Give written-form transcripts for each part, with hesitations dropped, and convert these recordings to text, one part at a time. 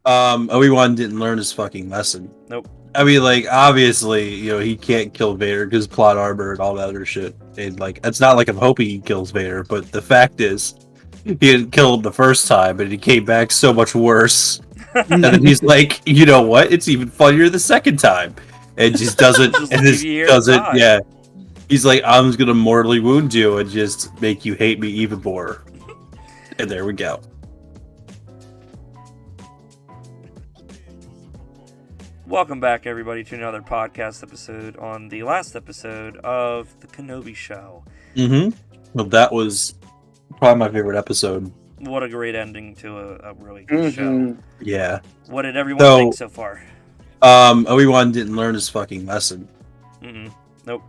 Obi-Wan didn't learn his fucking lesson. Nope. I mean, like, obviously, he can't kill Vader because plot armor and all that other shit. And, like, it's not like I'm hoping he kills Vader, but the fact is, he didn't kill him the first time, and he came back so much worse. And then he's like, you know what? It's even funnier the second time. And just doesn't, Just and leave this you here to doesn't, die. yeah. He's like, I'm just gonna mortally wound you and just make you hate me even more. And there we go. Welcome back, everybody, to another podcast episode on the last episode of the Kenobi show. Mm-hmm. Well, that was probably my favorite episode. What a great ending to a really good show. Yeah. What did everyone think so far? Obi-Wan didn't learn his fucking lesson. Nope.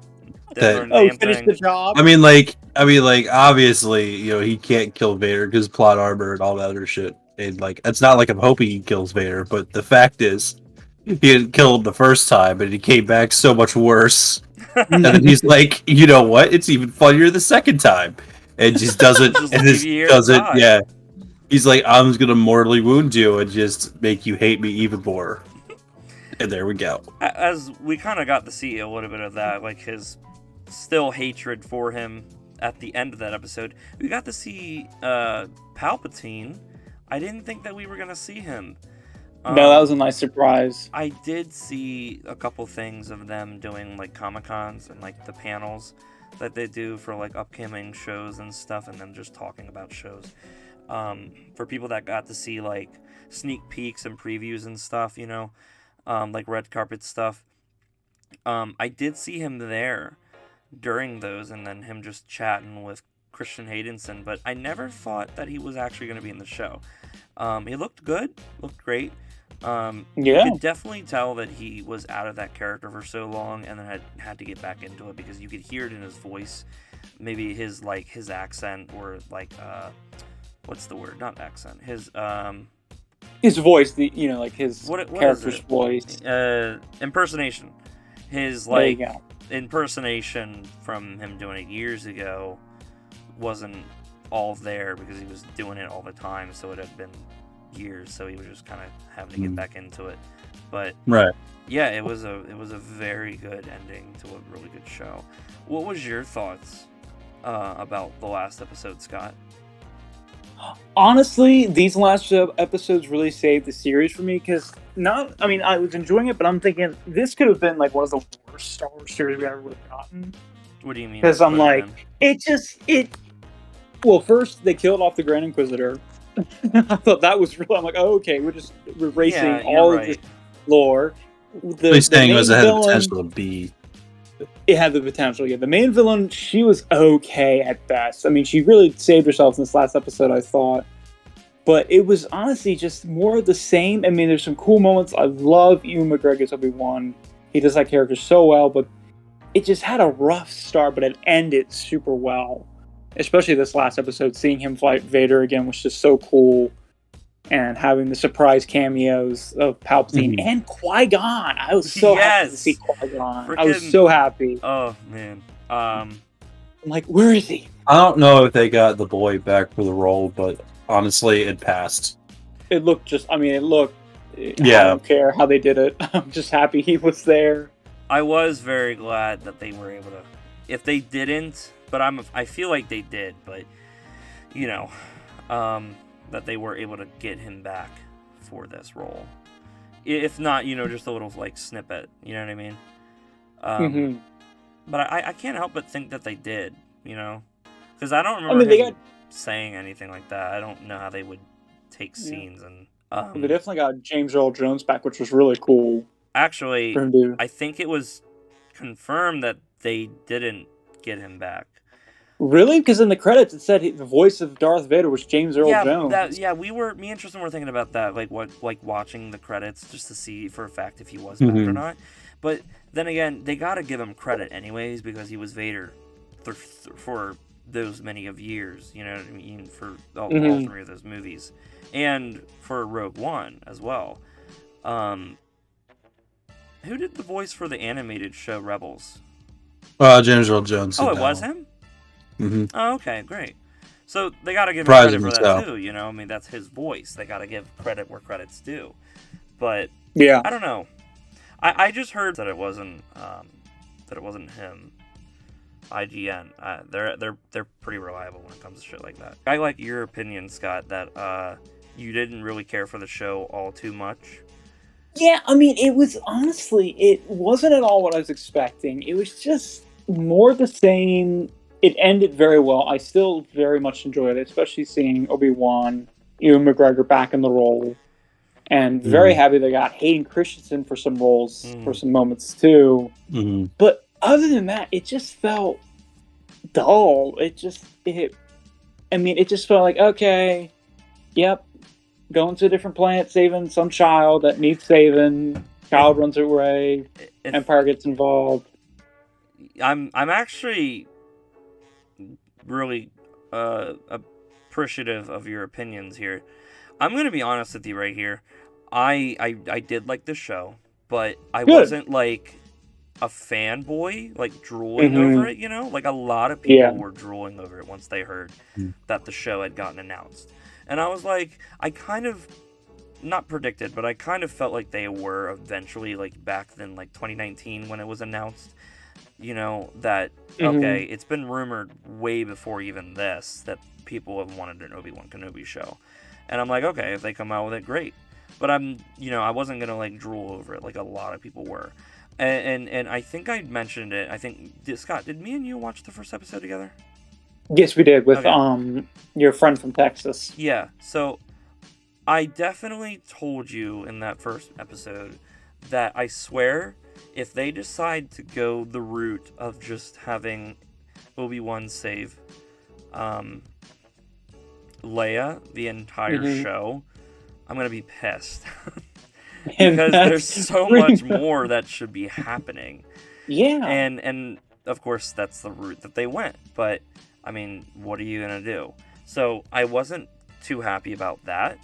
Didn't learn a damn finish thing. the job. I mean, like, obviously, he can't kill Vader because plot armor and all that other shit. And, like, it's not like I'm hoping he kills Vader, but the fact is, he didn't kill him the first time, and he came back so much worse. And then he's like, you know what? It's even funnier the second time. And just doesn't, Just and leave this you here to doesn't, die. yeah. He's like, I'm just gonna mortally wound you and just make you hate me even more. And there we go. As we kind of got to see a little bit of that, like his still hatred for him at the end of that episode, we got to see Palpatine. I didn't think that we were going to see him. No, that was a nice surprise. I did see a couple things of them doing like Comic-Cons and like the panels that they do for like upcoming shows and stuff, and then just talking about shows. For people that got to see like sneak peeks and previews and stuff, like red carpet stuff. I did see him there during those, and then him just chatting with Christian Haydenson, but I never thought that he was actually going to be in the show. He looked good, looked great. You could definitely tell that he was out of that character for so long, and then had to get back into it because you could hear it in his voice, maybe his accent, or like what's the word? Not accent. His voice, like his character's voice. Impersonation. His impersonation from him doing it years ago wasn't all there because he was doing it all the time, so it had been years, so he was just kind of having to get back into it. But right, yeah, it was a very good ending to a really good show. What was your thoughts about the last episode, Scott? Honestly, these last episodes really saved the series for me because I was enjoying it, but I'm thinking this could have been like one of the worst Star Wars series we ever would have gotten. What do you mean? Because I'm like, well, first they killed off the Grand Inquisitor. I thought that was real. I'm like, oh, okay, we're erasing all of this lore. He's saying it had the potential to be. It had the potential, yeah. The main villain, she was okay at best. I mean, she really saved herself in this last episode, I thought. But it was honestly just more of the same. I mean, there's some cool moments. I love Ewan McGregor's Obi-Wan. He does that character so well, but it just had a rough start, but it ended super well. Especially this last episode, seeing him fight Vader again was just so cool. And having the surprise cameos of Palpatine and Qui-Gon. I was so happy to see Qui-Gon. I was so happy. Oh, man. I'm like, where is he? I don't know if they got the boy back for the role, but honestly, it passed. I don't care how they did it. I'm just happy he was there. I was very glad that they were able to. If they didn't, but I feel like they did, but that they were able to get him back for this role. If not, just a little like snippet. You know what I mean? But I can't help but think that they did. Because I don't remember him saying anything like that. I don't know how they would take scenes and. They definitely got James Earl Jones back, which was really cool. Actually, I think it was confirmed that they didn't get him back. Really? Because in the credits it said the voice of Darth Vader was James Earl Jones. Me and Tristan were thinking about that, like watching the credits just to see for a fact if he was back or not. But then again, they got to give him credit anyways because he was Vader for those many of years. You know what I mean? For all three of those movies, and for Rogue One as well. Who did the voice for the animated show Rebels? James Earl Jones. Oh, it was him? Mm-hmm. Oh, okay, great. So they got to give him credit for Surprisingly that so. too. You know, I mean, that's his voice. They got to give credit where credit's due. But Yeah. I don't know. I just heard that it wasn't him. IGN. They're pretty reliable when it comes to shit like that. I like your opinion, Scott, that you didn't really care for the show all too much. Yeah, I mean, it wasn't at all what I was expecting. It was just more the same. It ended very well. I still very much enjoyed it, especially seeing Obi-Wan, Ewan McGregor back in the role. And very happy they got Hayden Christensen for some roles, for some moments too. Mm-hmm. But other than that, it just felt dull. It just felt like, okay, yep, going to a different planet, saving some child that needs saving. Child runs away. Empire gets involved. I'm actually really appreciative of your opinions here. I'm gonna be honest with you right here. I did like the show, but I wasn't like a fanboy, like drooling over it. You know, like a lot of people were drooling over it once they heard that the show had gotten announced, and I was like, I kind of not predicted, but I kind of felt like they were eventually, like back then, like 2019 when it was announced. You know that okay, it's been rumored way before even this that people have wanted an Obi-Wan Kenobi show, and I'm like, okay, if they come out with it, great. But I wasn't gonna like drool over it like a lot of people were, and I think I mentioned it. I think Scott, did me and you watch the first episode together? Yes, we did with your friend from Texas. Yeah, so I definitely told you in that first episode that I swear if they decide to go the route of just having Obi-Wan save Leia the entire show, I'm gonna be pissed because there's so much more that should be happening. Yeah, and of course that's the route that they went. But I mean, what are you gonna do? So I wasn't too happy about that,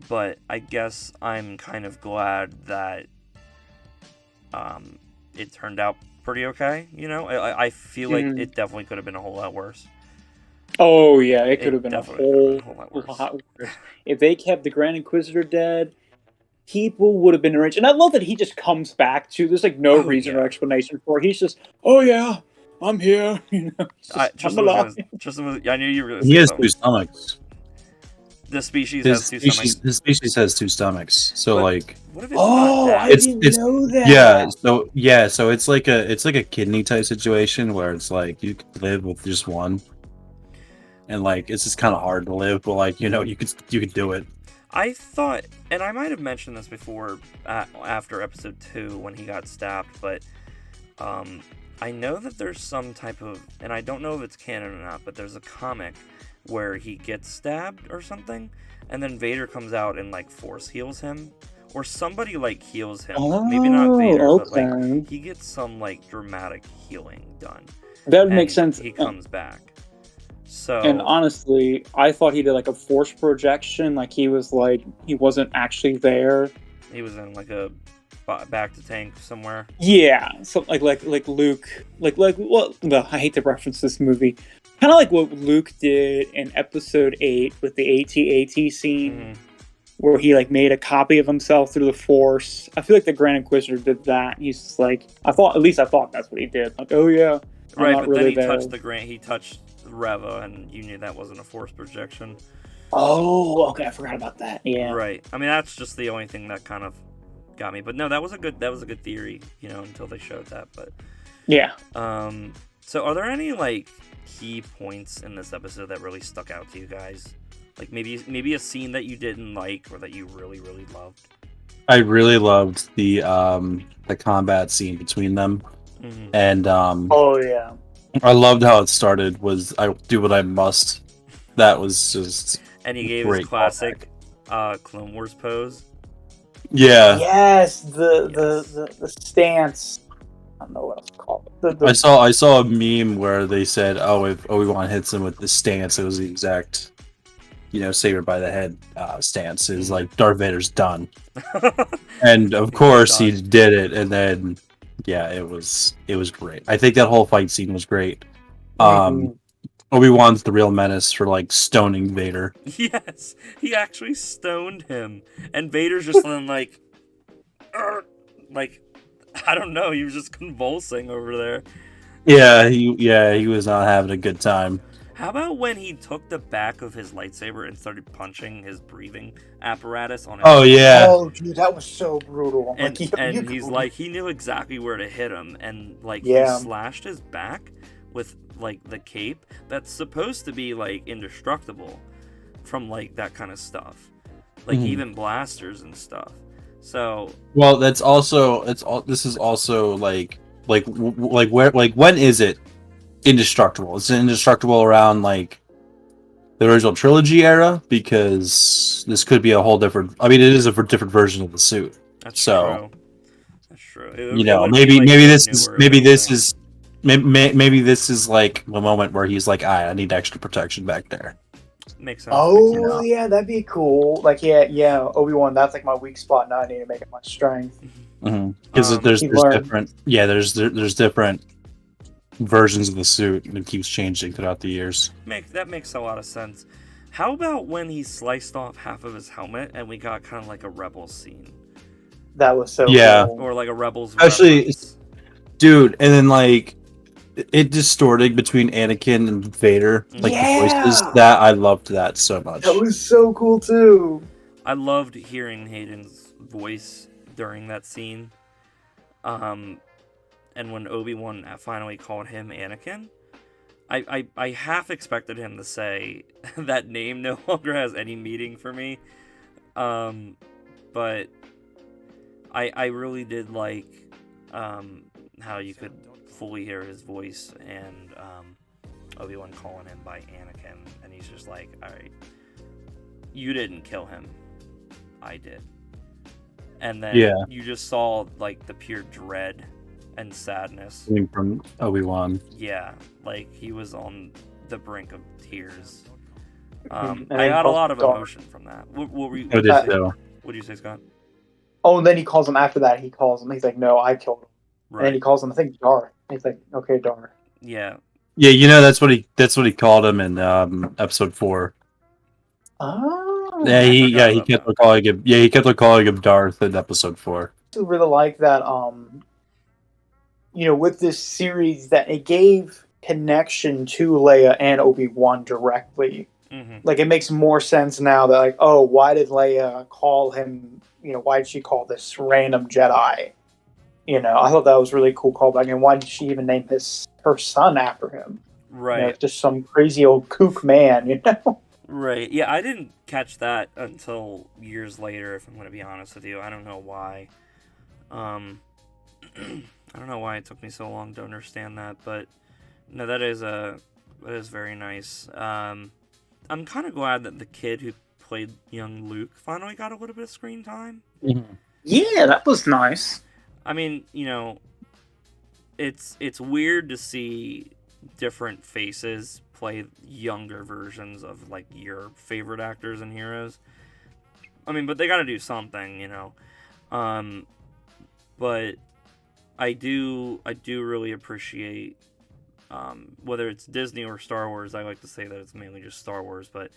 but I guess I'm kind of glad that it turned out pretty okay. You know, I feel like it definitely could have been a whole lot worse. Oh yeah, it could have been a whole lot worse. If they kept the Grand Inquisitor dead, people would have been enraged. And I love that he just comes back too. There's like no reason or explanation for it. He's just, oh yeah, I'm here. You know, I knew you were. He has two stomachs. The species has two stomachs. His species has two stomachs. So but like, what if it's not that? I didn't know that. So it's like a kidney type situation where it's like you could live with just one, and like it's just kind of hard to live, but like you could do it. I thought, and I might have mentioned this before after episode 2 when he got stabbed, but I know that there's some type of, and I don't know if it's canon or not, but there's a comic where he gets stabbed or something, and then Vader comes out and like force heals him, or somebody like heals him. Maybe not Vader, but like he gets some like dramatic healing done. That would make sense. He comes back. So, and honestly, I thought he did like a force projection, like he wasn't actually there. He was in like a back to tank somewhere. Yeah, so like Luke, I hate to reference this movie, kind of like what Luke did in Episode 8 with the AT-AT scene, where he like made a copy of himself through the Force. I feel like the Grand Inquisitor did that. He's just like, I thought that's what he did. Like, oh yeah, right, but really then he touched Reva, and you knew that wasn't a force projection. Oh, okay, I forgot about that. Yeah, right. I mean, that's just the only thing that kind of got me. But no, that was a good theory, you know, until they showed that. But yeah. So are there any like key points in this episode that really stuck out to you guys? Like maybe a scene that you didn't like or that you really really loved? I really loved the combat scene between them, and oh yeah. I loved how it started. Was I do what I must? That was just. And he gave his classic Clone Wars pose. Yeah. Yes, the stance. I don't know what else to call it. I saw a meme where they said, "Oh, if Obi-Wan hits him with the stance, it was the exact, Saber by the head stance." Is like Darth Vader's done, and of course he did it, and then. Yeah, it was great. I think that whole fight scene was great. Obi-Wan's the real menace for like stoning Vader. Yes, he actually stoned him, and Vader's just like, "Arr!" like, I don't know, he was just convulsing over there. He was not having a good time. How about when he took the back of his lightsaber and started punching his breathing apparatus on his Oh yeah, Oh, dude, that was so brutal. and Like, and he's like, he knew exactly where to hit him, and like he Yeah. slashed his back with like the cape that's supposed to be like indestructible from like that kind of stuff, like Mhm. even blasters and stuff. So well, that's also this is also like where like when is it indestructible? Is it indestructible around like the original trilogy era? Because this could be a whole different. I mean, it is a different version of the suit. that's So true. That's true. you It know, would be, like, maybe the this is newer maybe this version. is maybe this is like the moment where he's like, I need extra protection back there. Makes sense. Oh, You know. yeah, that'd be cool. Like, yeah, Obi-Wan, that's like my weak spot. Now I need to make it my strength. Because there's He learned. different there's different versions of the suit, and it keeps changing throughout the years. That makes a lot of sense. How about when he sliced off half of his helmet and we got kind of like a Rebels scene, That was so Yeah. cool. or like a Rebels Actually, reference? Dude, and then like it distorted between Anakin and Vader, like Yeah! the voices. That I loved that so much. That was so cool, too. I loved hearing Hayden's voice during that scene. And when Obi-Wan finally called him Anakin, I half expected him to say that name no longer has any meaning for me. But I really did like how you could fully hear his voice, and Obi-Wan calling him by Anakin, and he's just like, alright, you didn't kill him, I did. And then Yeah. you just saw like the pure dread and sadness. Coming from Obi-Wan. Yeah, like he was on the brink of tears. And I then got a calls lot of him Darth. emotion from that. What were you? I did so. What do you say, Scott? Oh, and then he calls him after that. He calls him. He's like, no, I killed him. And then he Right. calls him, I think, Darth. He's like, okay, Darth. Yeah. Yeah, you know that's what he called him in episode 4. Oh. Yeah, he about kept that. calling him Darth in episode 4. I really like that, with this series, that it gave connection to Leia and Obi-Wan directly. Mm-hmm. Like, it makes more sense now that, like, oh, why did Leia call him, why did she call this random Jedi? I thought that was really cool callback. And why did she even name her son after him? Right. Just some crazy old kook man, Right. Yeah, I didn't catch that until years later, if I'm going to be honest with you. I don't know why. I don't know why it took me so long to understand that, but no, that is very nice. I'm kind of glad that the kid who played young Luke finally got a little bit of screen time. Yeah, that was nice. I mean, it's weird to see different faces play younger versions of like your favorite actors and heroes. I mean, but they got to do something, But I do really appreciate whether it's Disney or Star Wars. I like to say that it's mainly just Star Wars, but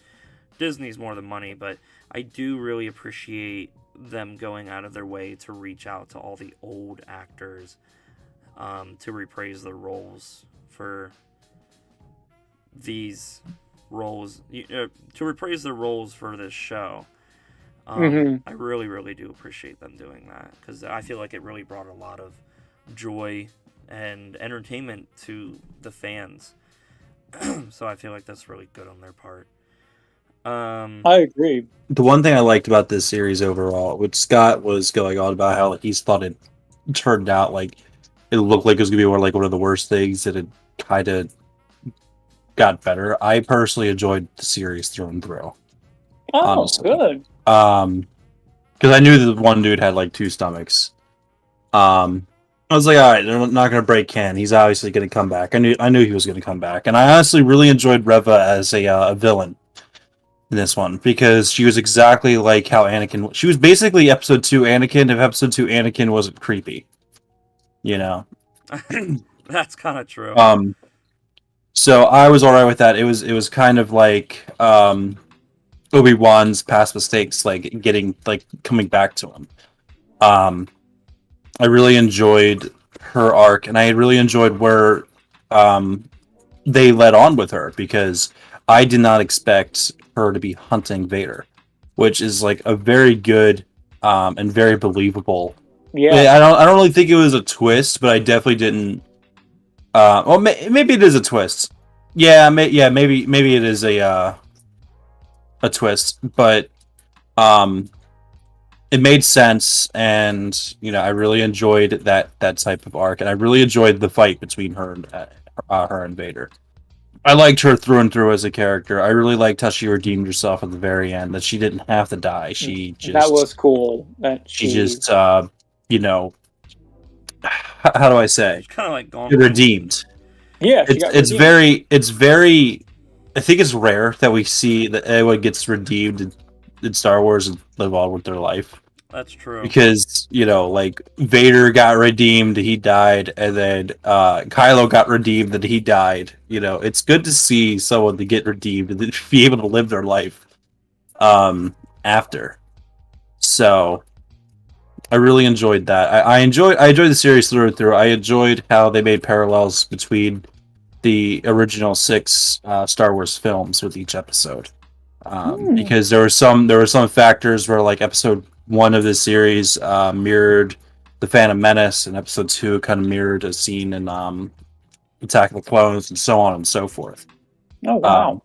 Disney's more the money. But I do really appreciate them going out of their way to reach out to all the old actors to reprise their roles for these roles, to reprise their roles for this show. I really, really do appreciate them doing that, because I feel like it really brought a lot of joy and entertainment to the fans. So I feel like that's really good on their part. I agree. The one thing I liked about this series overall, which Scott was going on about how like, he's thought it turned out like it looked like it was gonna be one of the worst things, that it kind of got better. I personally enjoyed the series through and through. Oh, Honestly. good. Because I knew that one dude had like 2 stomachs. I was like, all right, they're not gonna break Ken. He's obviously gonna come back. I knew he was gonna come back, and I honestly really enjoyed Reva as a villain in this one, because she was exactly like how Anakin. She was basically episode 2 Anakin if episode 2 Anakin wasn't creepy. That's kind of true. So I was all right with that. It was kind of like Obi-Wan's past mistakes, like getting like coming back to him. Um, I really enjoyed her arc, and I really enjoyed where um, they led on with her because I did not expect her to be hunting Vader, which is like a very good and very believable. Yeah. I don't really think it was a twist, but I definitely didn't. Well, maybe it is a twist. Yeah, maybe it is a twist, but um, it made sense, and I really enjoyed that type of arc, and I really enjoyed the fight between her and Vader. I liked her through and through as a character. I really liked how she redeemed herself at the very end. That she didn't have to die. That was cool. That She just you know how do I say She's kind of like gone. redeemed. Yeah, she got It's redeemed. very. I think it's rare that we see that anyone gets redeemed in Star Wars and live on with their life. That's true. Because like Vader got redeemed, he died, and then Kylo got redeemed, and he died. It's good to see someone to get redeemed and be able to live their life after. So I really enjoyed that. I enjoyed the series through and through. I enjoyed how they made parallels between the original 6 Star Wars films with each episode. Because there were some factors where like episode 1 of this series mirrored the Phantom Menace, and episode 2 kind of mirrored a scene in Attack of the Clones, and so on and so forth. Oh wow!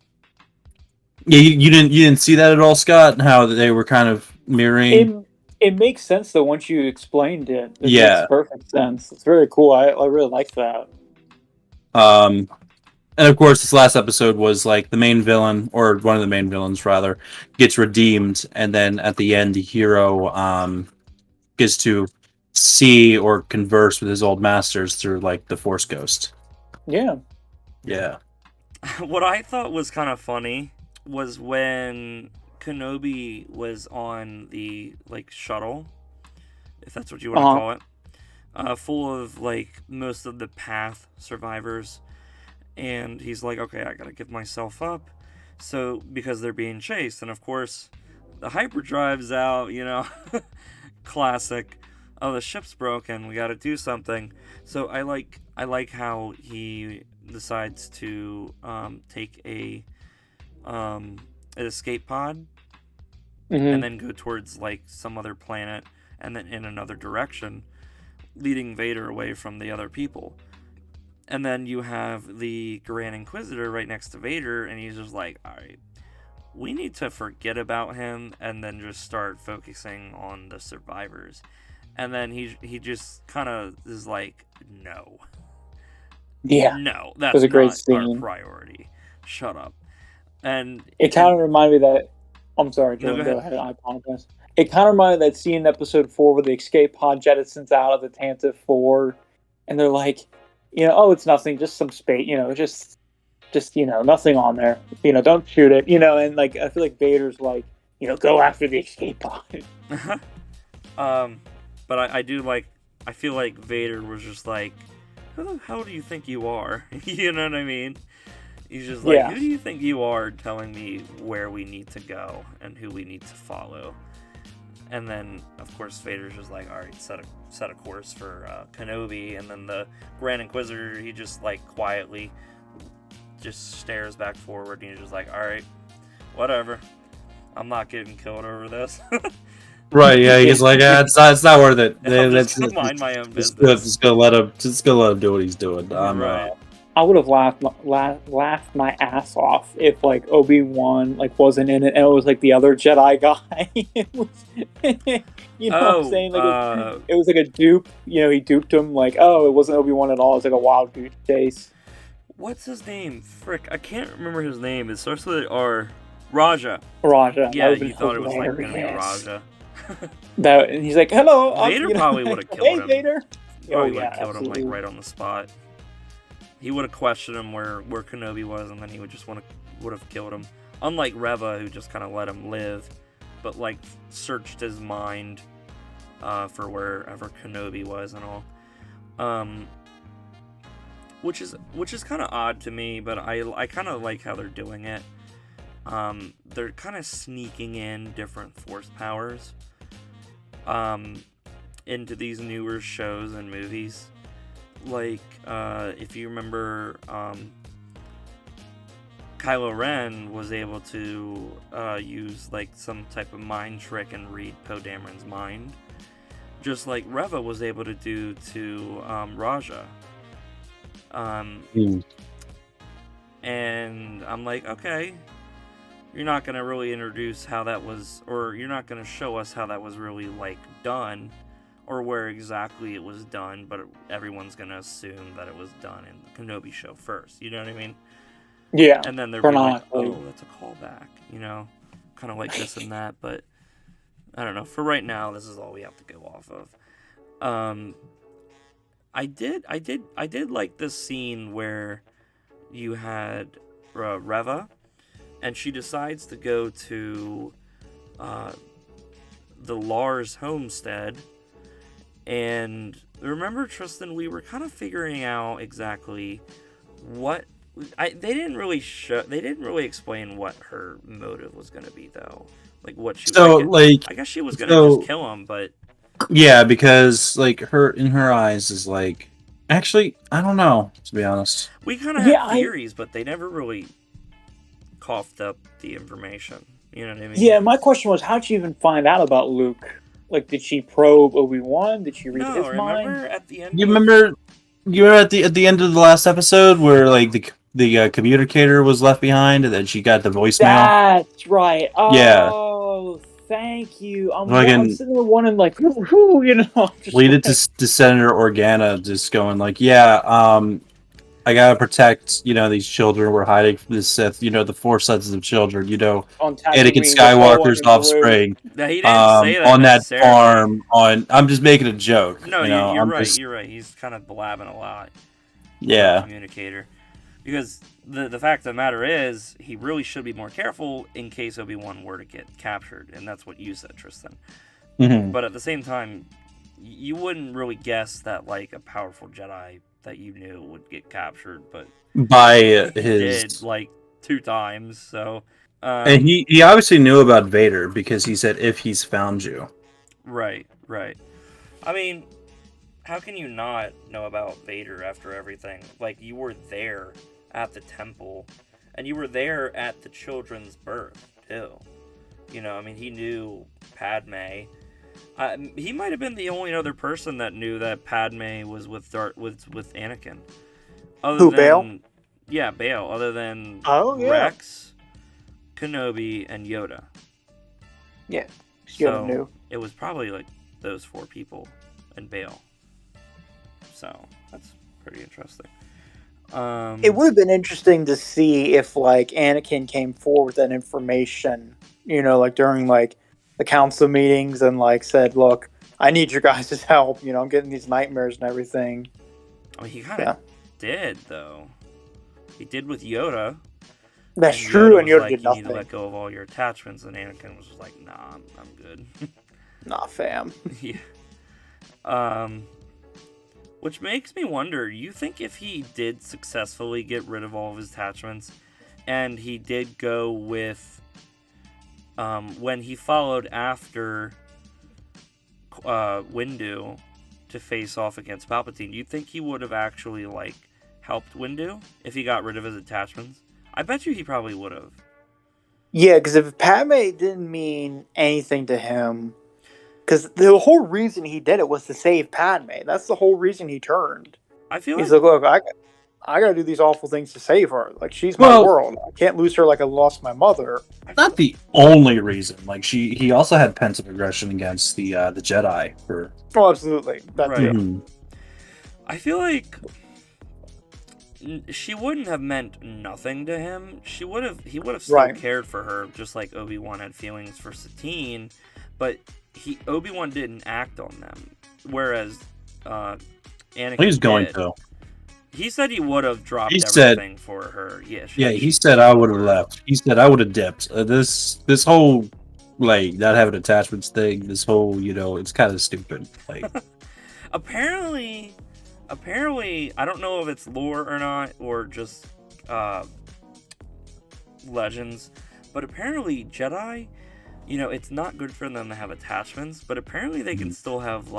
Yeah, you didn't see that at all, Scott? How they were kind of mirroring. It makes sense though once you explained it. It Yeah. makes perfect sense. It's very cool. I really like that. And of course, this last episode was like the main villain, or one of the main villains rather, gets redeemed, and then at the end, the hero gets to see or converse with his old masters through like the Force Ghost. Yeah. Yeah. What I thought was kind of funny was when Kenobi was on the like shuttle, if that's what you want to call it, full of like most of the path survivors. And he's like, okay, I gotta give myself up. So, because they're being chased. And of course, the hyperdrive's out, classic. Oh, the ship's broken. We gotta do something. So I like how he decides to take an escape pod and then go towards like some other planet and then in another direction, leading Vader away from the other people. And then you have the Grand Inquisitor right next to Vader, and he's just like, alright, we need to forget about him and then just start focusing on the survivors. And then he just kind of is like, no. Yeah. No, that's was a great not scene. our priority. Shut up. And it kind of reminded me that... I'm sorry, Jordan, go ahead. I apologize. It kind of reminded me that scene in episode 4 where the escape pod jettisons out of the Tantive 4, and they're like, oh, it's nothing, just some space, just nothing on there. Don't shoot it, and like I feel like Vader's like, go after the escape pod. But I do like, I feel like Vader was just like, who the hell do you think you are? You know what I mean? He's just like, who do you think you are telling me where we need to go and who we need to follow? And then, of course, Vader's just like, all right, set a course for Kenobi. And then the Grand Inquisitor, he just like quietly just stares back forward, and he's just like, all right, whatever. I'm not getting killed over this. Right? Yeah, he's like, it's not worth it. Just mind my own business. Just gonna let him do what he's doing. Right. I would have laughed my ass off if like Obi-Wan like wasn't in it and it was like the other Jedi guy. It was, what I'm saying? Like it was like a dupe. He duped him. Like, oh, it wasn't Obi-Wan at all. It was like a wild goose chase. What's his name? Frick, I can't remember his name. It starts with R. Raja. Yeah, you thought it was like gonna be Raja. And he's like, hello. Vader probably would have killed him. Vader. Probably would have killed him like right on the spot. He would have questioned him where Kenobi was, and then he would have killed him. Unlike Reva, who just kind of let him live, but like searched his mind for wherever Kenobi was and all. which is kind of odd to me, but I kind of like how they're doing it. They're kind of sneaking in different force powers into these newer shows and movies. Like, if you remember, Kylo Ren was able to use like some type of mind trick and read Poe Dameron's mind, just like Reva was able to do to Raja. And I'm like, okay, you're not gonna really introduce how that was, or you're not gonna show us how that was really like done, or where exactly it was done, but everyone's gonna assume that it was done in the Kenobi show first. You know what I mean? Yeah. And then they're like, oh, that's a callback, you know, kind of like this and that. But I don't know. For right now, this is all we have to go off of. I did like this scene where you had Reva, and she decides to go to the Lars homestead. And remember, Tristan, we were kind of figuring out exactly what they didn't really explain what her motive was going to be, though. Like what she. So I guess she was going to just kill him, but yeah, because like in her eyes is like, actually, I don't know, to be honest. We kind of had theories, but they never really coughed up the information. You know what I mean? Yeah, my question was, how'd she even find out about Luke? Like, did she probe Obi-Wan? Did she read his mind? At the end. You remember at the end of the last episode where like the communicator was left behind, and then she got the voicemail. That's right. Yeah. Oh, thank you. I'm sitting there wondering, like, who, you know. Lead it to Senator Organa, just going like, yeah, I gotta protect, these children we're hiding from this Sith, the 4 sons of children, Anakin Skywalker's offspring. No, he didn't say that on that farm. I'm just making a joke. No, you're right. You're right. He's kind of blabbing a lot. Yeah. Communicator, because the fact of the matter is, he really should be more careful in case Obi-Wan were to get captured, and that's what you said, Tristan. Mm-hmm. But at the same time, you wouldn't really guess that like a powerful Jedi that you knew would get captured, but by he did like 2 times. So, and he obviously knew about Vader because he said, "If he's found you." Right. I mean, how can you not know about Vader after everything? Like, you were there at the temple, and you were there at the children's birth too. I mean, he knew Padme. He might have been the only other person that knew that Padme was with Anakin. Bail? Yeah, Bail. Other than Rex, Kenobi, and Yoda. Yeah, Yoda knew. It was probably like those 4 people and Bail. So that's pretty interesting. It would have been interesting to see if like Anakin came forward with that information. Like during like the council meetings and like said, look, I need your guys' help. I'm getting these nightmares and everything. Oh, he kind of did, though. He did with Yoda. That's true, and Yoda did nothing. You need to let go of all your attachments, and Anakin was just like, nah, I'm good. Nah, fam. Yeah. Which makes me wonder, you think if he did successfully get rid of all of his attachments, and he did go with when he followed after Windu to face off against Palpatine, do you think he would have actually like helped Windu if he got rid of his attachments? I bet you he probably would have. Yeah, because if Padme didn't mean anything to him, because the whole reason he did it was to save Padme. That's the whole reason he turned. I feel he's like, look, I gotta do these awful things to save her. Like, she's my world. I can't lose her like I lost my mother. Not the only reason. Like, he also had pensive aggression against the Jedi for. Oh, absolutely. That's right. Mm-hmm. I feel like she wouldn't have meant nothing to him. He would have still cared for her, just like Obi-Wan had feelings for Satine, but Obi-Wan didn't act on them. Whereas Anakin He's going to. He said he would have dropped everything for her. Yeah, he said I would have left. He said I would have dipped. This whole like not having attachments thing. This whole it's kind of stupid. Like apparently apparently, I don't know if it's lore or not, or just legends, but apparently Jedi, it's not good for them to have attachments, but apparently they can still have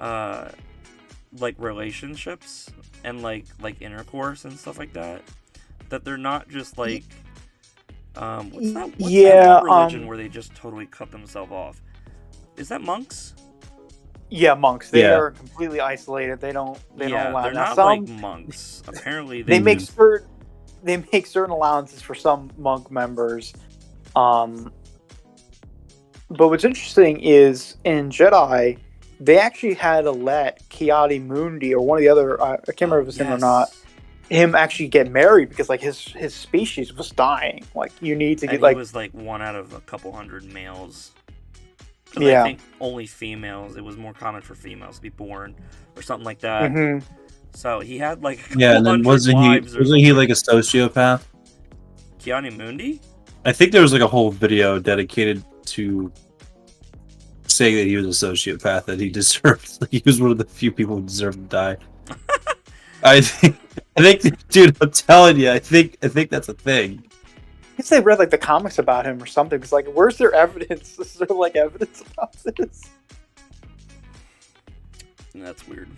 uh, like relationships and like intercourse and stuff like that. That they're not just like, what's Yeah, that one religion where they just totally cut themselves off? Is that monks? Yeah, monks. They Yeah. are completely isolated. They don't allow. They're Now, not some like monks. Apparently, they they make certain allowances for some monk members. But what's interesting is in Jedi, they actually had to let Mundi or one of the other, I can't remember if it's him or not, him actually get married because like his species was dying. Like you need to get he was like one out of a couple hundred males. Yeah. I think only females. It was more common for females to be born or something like that. Mm-hmm. So he had like a couple Yeah, and then hundred wasn't wives he like a sociopath? Mundi? I think there was like a whole video dedicated to saying that he was a sociopath, that he deserved. Like, he was one of the few people who deserved to die. I think, dude, I'm telling you, I think that's a thing. I guess they read like the comics about him or something. Because like, where's their evidence? Is there like evidence about this? That's weird.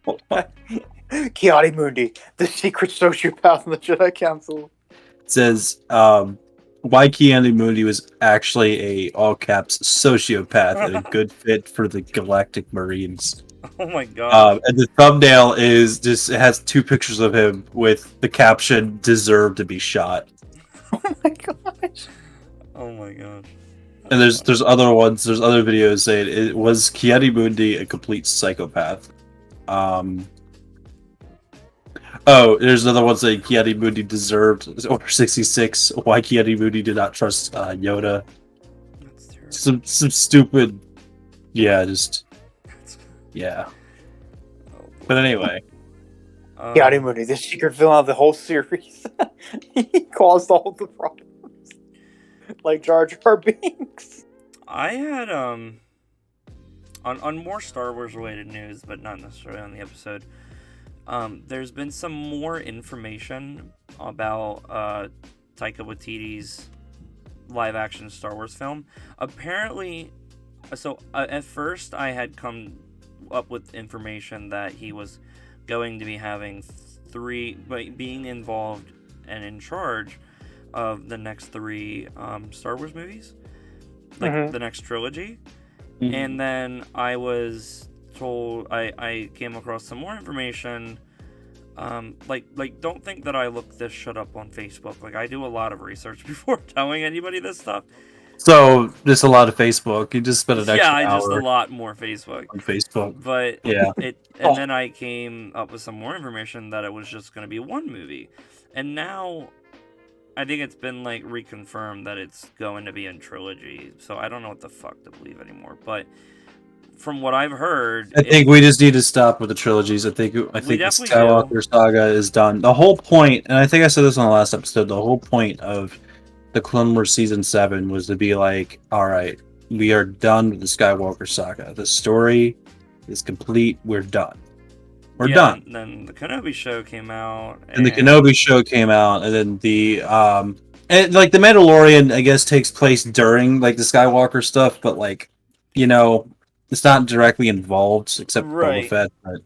Mundi, the secret sociopath in the Jedi Council. It says why Mundi was actually a all caps sociopath and a good fit for the Galactic Marines. Oh my god. And the thumbnail it has two pictures of him with the caption "Deserve to be shot." Oh my gosh. Oh my gosh. And there's other ones. There's other videos saying it was Mundi a complete psychopath. Oh, there's another one saying Mundi deserved Order 66. Why Mundi did not trust Yoda. That's terrible. Some stupid. Yeah, just. Yeah. Oh, But anyway. Mundi, the secret villain of the whole series. He caused all the problems. Like Jar Jar Binks. I had on more Star Wars related news, but not necessarily on the episode. There's been some more information about Taika Waititi's live action Star Wars film. Apparently, at first I had come up with information that he was going to be having being involved and in charge of the next 3 Star Wars movies, like the next trilogy. Mm-hmm. And then I was told, I came across some more information. Like don't think that I look this shit up on Facebook. Like, I do a lot of research before telling anybody this stuff. So just a lot of Facebook. You just spent an extra hour. Just a lot more Facebook on Facebook. But yeah, then I came up with some more information that it was just going to be one movie, and now I think it's been like reconfirmed that it's going to be in trilogy. So I don't know what the fuck to believe anymore. But from what I've heard, I think we just need to stop with the trilogies. I think the Skywalker saga is done. The whole point, and I think I said this on the last episode, the whole point of the Clone Wars Season 7 was to be like, all right, we are done with the Skywalker saga. The story is complete. We're done. We're done. And then the Kenobi show came out. And the Kenobi show came out, and then the and like the Mandalorian, I guess, takes place during like the Skywalker stuff, but like, it's not directly involved except for Boba Fett. But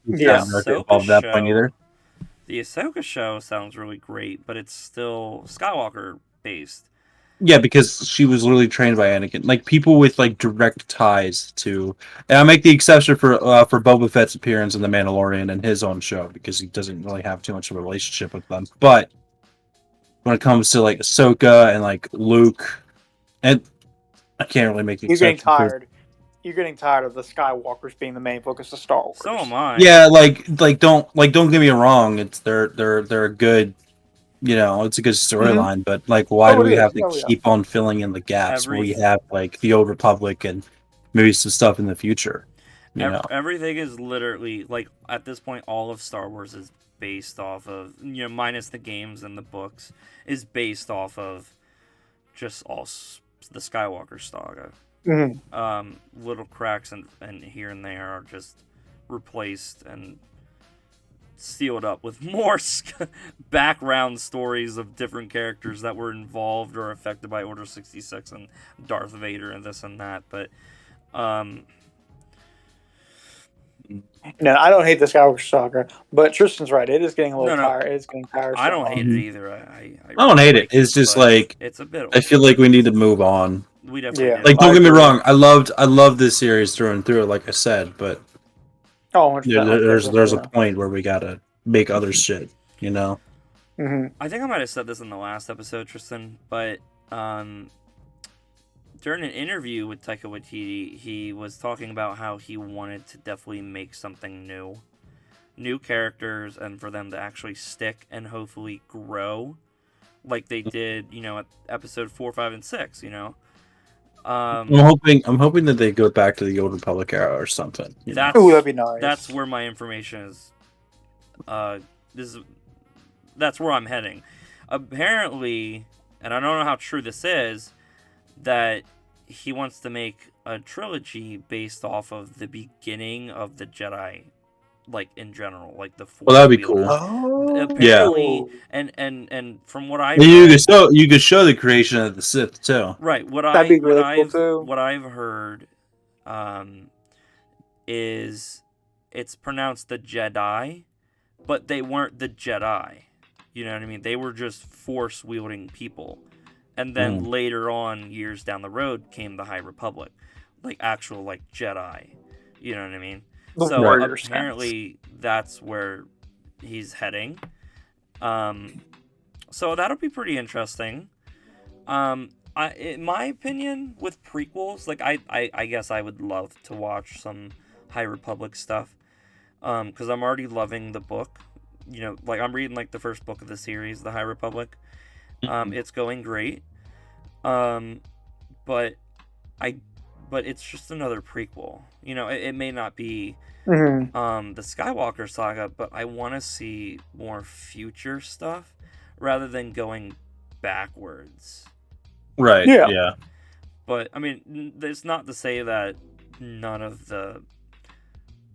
yeah, not involved at that point either. The Ahsoka show sounds really great, but it's still Skywalker based. Yeah, because she was literally trained by Anakin. Like, people with like direct ties to, and I make the exception for Boba Fett's appearance in The Mandalorian and his own show because he doesn't really have too much of a relationship with them. But when it comes to like Ahsoka and like Luke, and I can't really make the exception. You're getting tired of the Skywalkers being the main focus of Star Wars. So am I. Yeah, don't get me wrong. It's they're a good, it's a good storyline. But like, why do we have to keep on filling in the gaps where we have like the Old Republic and maybe some stuff in the future? Everything is literally like at this point, all of Star Wars is based off of minus the games and the books is based off of just all the Skywalker saga. Little cracks and here and there are just replaced and sealed up with more background stories of different characters that were involved or affected by Order 66 and Darth Vader and this and that. But No, I don't hate the Skywalker Saga, but Tristan's right. It is getting a little No. tired. It's getting tiresome. I don't hate it either. I don't hate it. like It's just but like it's a bit. I feel like we need to move on. We definitely Yeah. do. Like, don't I get me agree. wrong. I loved this series through and through, like I said, but Oh, 100%. there's a point where we gotta make other shit, you know. I think I might have said this in the last episode, Tristan, but during an interview with Taika Waititi, he was talking about how he wanted to definitely make something new characters, and for them to actually stick and hopefully grow, like they did, at episode 4, 5, and 6. I'm hoping that they go back to the Old Republic era or something. That'd be nice. That's where my information is. That's where I'm heading. Apparently, and I don't know how true this is, that he wants to make a trilogy based off of the beginning of the Jedi, like in general, like the Force. Well, that'd be cool. Oh, apparently, and from what I you could show the creation of the Sith too. Right. That'd be really cool too. What I've heard, is it's pronounced the Jedi, but they weren't the Jedi. You know what I mean? They were just Force wielding people. And then later on, years down the road, came the High Republic, like actual like Jedi. You know what I mean? So apparently that's where he's heading. So that'll be pretty interesting. In my opinion, with prequels, like I guess I would love to watch some High Republic stuff. Because I'm already loving the book. Like I'm reading like the first book of the series, The High Republic. It's going great. But it's just another prequel. It may not be the Skywalker saga, but I want to see more future stuff rather than going backwards. Right. Yeah. But I mean, it's not to say that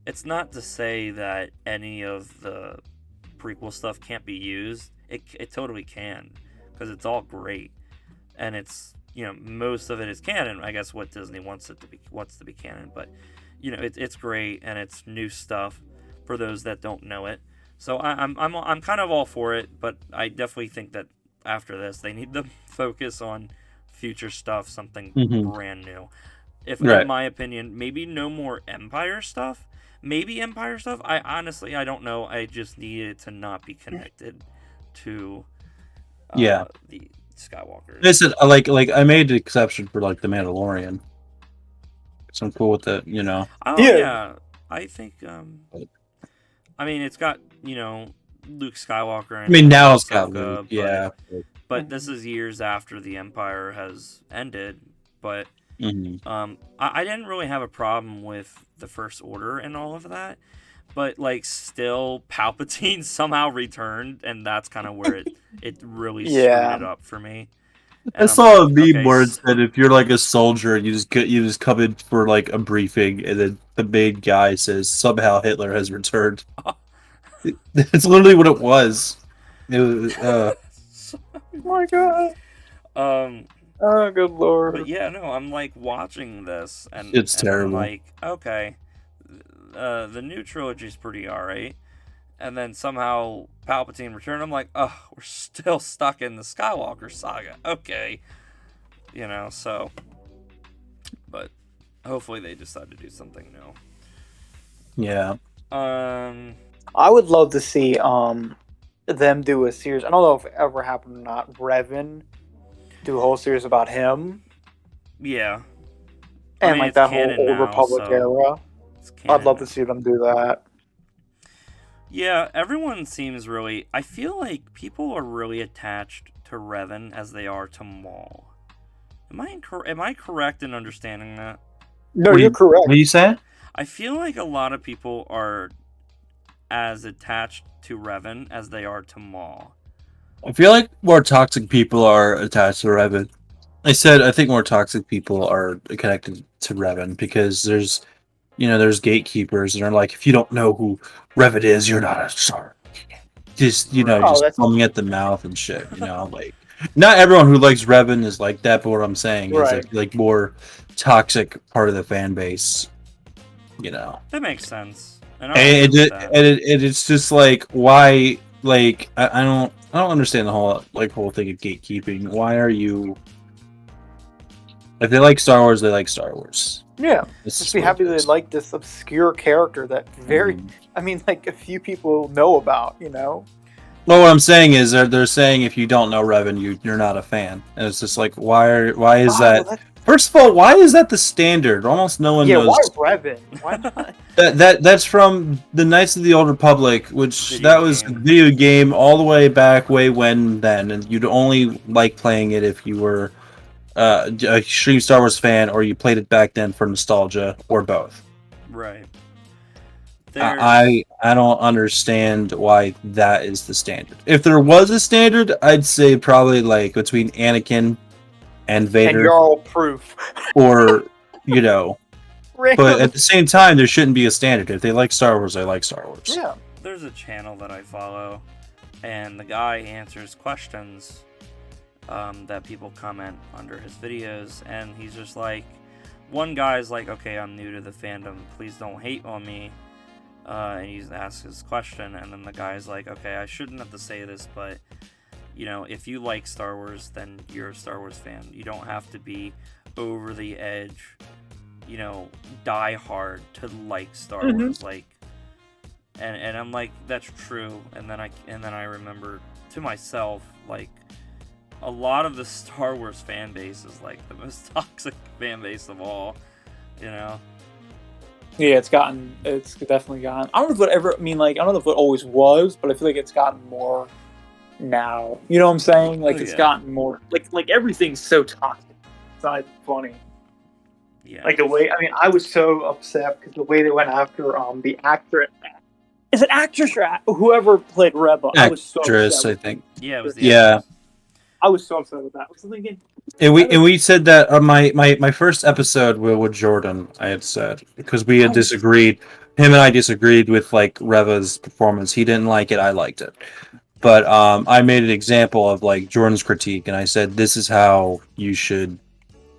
it's not to say that any of the prequel stuff can't be used. It totally can, because it's all great, and it's most of it is canon. I guess what Disney wants to be canon, but it's great and it's new stuff for those that don't know it. So I'm kind of all for it, but I definitely think that after this they need to focus on future stuff, something brand new. In my opinion, maybe no more Empire stuff. Maybe Empire stuff. I don't know. I just need it to not be connected to the Skywalker. Listen, like I made an exception for like the Mandalorian, so I'm cool with it. Oh yeah. I think. I mean, it's got Luke Skywalker. And now it's got Ahsoka, Luke. Yeah. But this is years after the Empire has ended. But I didn't really have a problem with the First Order and all of that, but like still Palpatine somehow returned, and that's kind of where it really screwed it up for me. And I saw a meme where it said if you're like a soldier, you just come in for like a briefing, and then the main guy says somehow Hitler has returned. It's literally what it was. It was. Oh my god. Oh, good lord. But yeah, no, I'm like watching this, and it's terrible. I'm like, okay, the new trilogy's pretty alright, and then somehow Palpatine returned. I'm like, oh, we're still stuck in the Skywalker saga. Okay, so, but hopefully they decide to do something new. Yeah. I would love to see them do a series. I don't know if it ever happened or not. Revan do a whole series about him. Yeah. And like that whole Old Republic era. I'd love to see them do that. Yeah, everyone seems really... I feel like people are really attached to Revan as they are to Maul. Am I correct in understanding that? No, you're correct. What are you saying? I feel like a lot of people are as attached to Revan as they are to Maul. I feel like more toxic people are attached to Revan. I said I think more toxic people are connected to Revan because there's gatekeepers and they're like, if you don't know who Revan is, you're not a star. Just Right. Oh, just that's foaming at the mouth and shit. Like not everyone who likes Revan is like that, but what I'm saying is right. that like more toxic part of the fan base. That makes sense, and I don't agree with that. It's just like why like I don't understand the whole thing of gatekeeping. Why are you if they like Star Wars, they like Star Wars. Yeah, This just is be what happy it they is. like this obscure character that Mhm. I mean, like a few people know about. You know. Well, what I'm saying is they're saying if you don't know Revan, you're not a fan, and it's just like why is Wow, that? First of all, why is that the standard? Almost no one yeah, knows. why Revan? Why not? That's from the Knights of the Old Republic, which Video that was a game. video game all the way back, way when then, and you'd only like playing it if you were a extreme Star Wars fan or you played it back then for nostalgia or both. Right. I don't understand why that is the standard. If there was a standard, I'd say probably like between Anakin and And Vader, you're all proof. or you know. But Random. at the same time, there shouldn't be a standard. If they like Star Wars, they like Star Wars. Yeah. There's a channel that I follow, and the guy answers questions that people comment under his videos, and he's just like, one guy's like, okay, I'm new to the fandom, please don't hate on me, and he asks his question, and then the guy's like, okay, I shouldn't have to say this, but, if you like Star Wars, then you're a Star Wars fan. You don't have to be over the edge, die hard to like Star Wars, like, and I'm like, that's true, and then I remember to myself, like, a lot of the Star Wars fan base is like the most toxic fan base of all, Yeah, it's definitely gotten. I don't know if it ever. I mean, like, I don't know if it always was, but I feel like it's gotten more now. You know what I'm saying? Like, it's gotten more. Like everything's so toxic. It's not even funny. Yeah. Like the way, I mean, I was so upset because the way they went after the actor. Is it actress or whoever played Reba? I was so Actress, upset. I think. Yeah, it was the Yeah. actress. I was so upset with that. I was thinking. And we said that on my first episode with Jordan, I had said, because we had disagreed. Him and I disagreed with like Reva's performance. He didn't like it. I liked it. But I made an example of like Jordan's critique, and I said this is how you should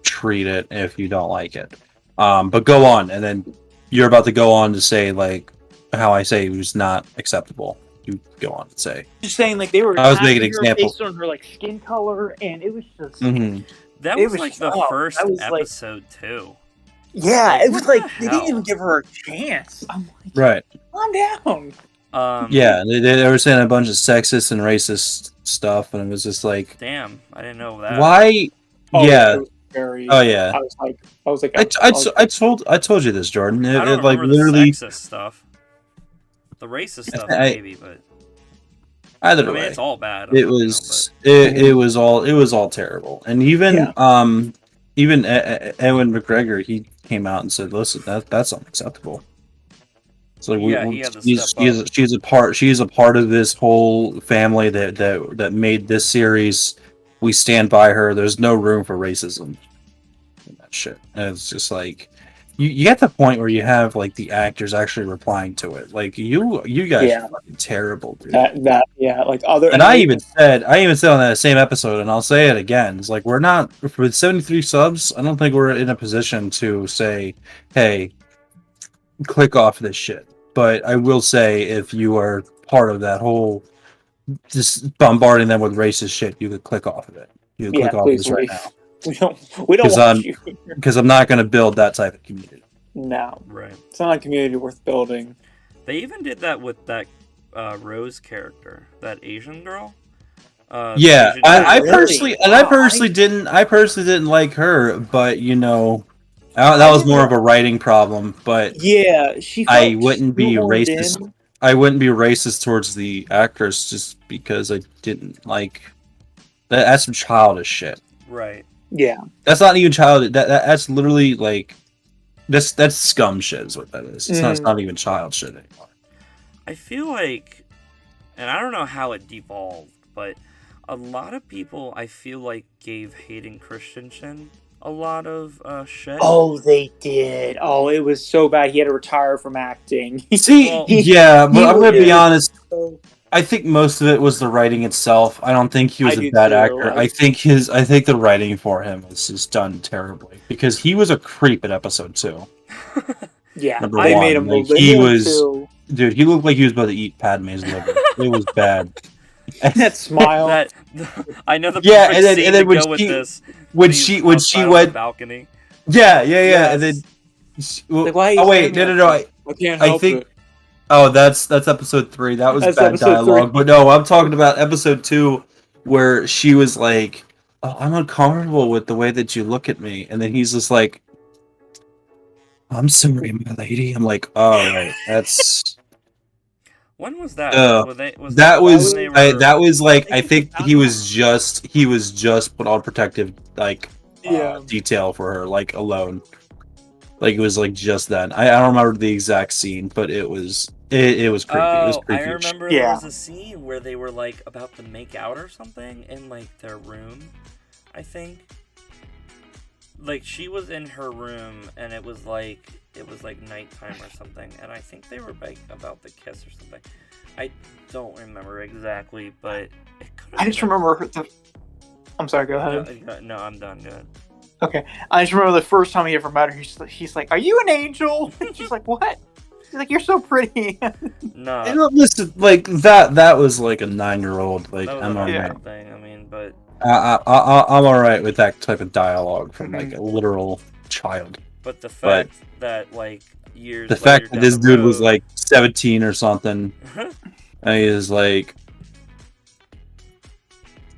treat it if you don't like it. But go on, and then you're about to go on to say like how I say it was not acceptable. You go on and say. Just saying, like they were. I was making an her example. based on her like skin color, and it was just. Mm-hmm. That It was was like the tough. first That was, like- episode too. Yeah, Like, it was what like the they didn't hell? even give her a chance. I'm like, Right. calm down. Yeah, they were saying a bunch of sexist and racist stuff, and it was just like, Damn, I didn't know that. why? Oh, Yeah. it was very. Oh yeah. I was like, I told you this, Jordan. I don't It like remember literally the sexist stuff. The racist stuff, I- maybe, but either I mean, way. it's all bad. It was it was all terrible, and even Ewan McGregor, he came out and said, "Listen, that's unacceptable." So Yeah, he had to step up. she's a part of this whole family that made this series. We stand by her. There's no room for racism in that shit. And it's just like you get the point where you have like the actors actually replying to it. Like you guys Yeah. are fucking terrible, dude. like other. And I even said on that same episode, and I'll say it again. It's like we're not with 73 subs. I don't think we're in a position to say, "Hey, click off this shit." But I will say, if you are part of that whole just bombarding them with racist shit, you could click off of it. You can click off of this right now We don't 'Cause want you. because I'm not going to build that type of community. No, Right. it's not a community worth building. They even did that with that Rose character, that Asian girl. Yeah, Asian I girl. personally didn't like her, but that was more of a writing problem. But Yeah, she. I felt wouldn't be shoehorned racist. in. I wouldn't be racist towards the actress just because I didn't like that. That's some childish shit. Right. Yeah, That's not even childish. That's literally like that's scum shit is what that is. It's not even child shit anymore. I feel like, and I don't know how it devolved, but a lot of people I feel like gave Hayden Christensen a lot of shit. Oh, they did. Oh, it was so bad. He had to retire from acting. See, Well, yeah, but I'm gonna be was- honest. I think most of it was the writing itself. I don't think he was I a do bad too. actor. I think the writing for him was just done terribly because he was a creep in episode 2. Yeah, Number they one, made him like, look he like was, too. dude. He looked like he was about to eat Padme's liver. It was bad. That smile. that I know the Yeah, perfect and then- scene and then to when go with she- this. when he's she outside on the went, balcony. yeah, Yes. and then. Like, why are you Oh wait, staring no. at me? I can't I help think. it. Oh, that's episode 3. That was That's bad episode dialogue. 3. But no, I'm talking about episode 2, where she was like, "Oh, I'm uncomfortable with the way that you look at me," and then he's just like, "I'm sorry, my lady." I'm like, "All right, that's." When was that? That was when they were- that was like I think think he was just put on protective Yeah. detail for her alone. Like it was just then. I don't remember the exact scene, but it was creepy. It was Oh, creepy. I remember Yeah. there was a scene where they were about to make out or something in their room. I think. She was in her room and it was nighttime or something, and I think they were about to kiss or something. I don't remember exactly, but it could. I just remember I'm sorry, go ahead. No, I'm done. Go ahead. Okay. I just remember the first time he ever met her, he's like, "Are you an angel?" And she's like, "What?" She's like, "You're so pretty." No, You know, listen, that was like a 9-year-old. that was I'm an alright. awkward thing. I mean, but I'm alright with that type of dialogue from a literal child. the fact that years The later fact that down this the dude was road- 17 or something, and he is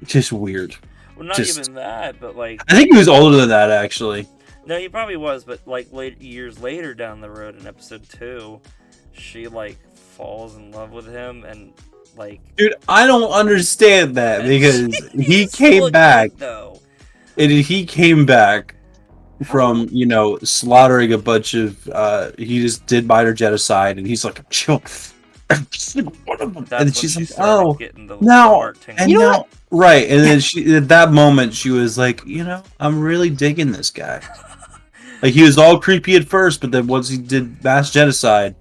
just weird. well, not just- even that, but I think he was older than that actually. no, he probably was, but years later down the road in episode 2, she falls in love with him and Dude, I don't understand that because he He's came still a back. kid, though. And he came back from, slaughtering a bunch of he just did minor genocide and he's like, chill. One of them. That's And when she's she like, started oh, getting the no. heart tingle. And now, right. And then she at that moment she was like, I'm really digging this guy. He was all creepy at first, but then once he did minor genocide,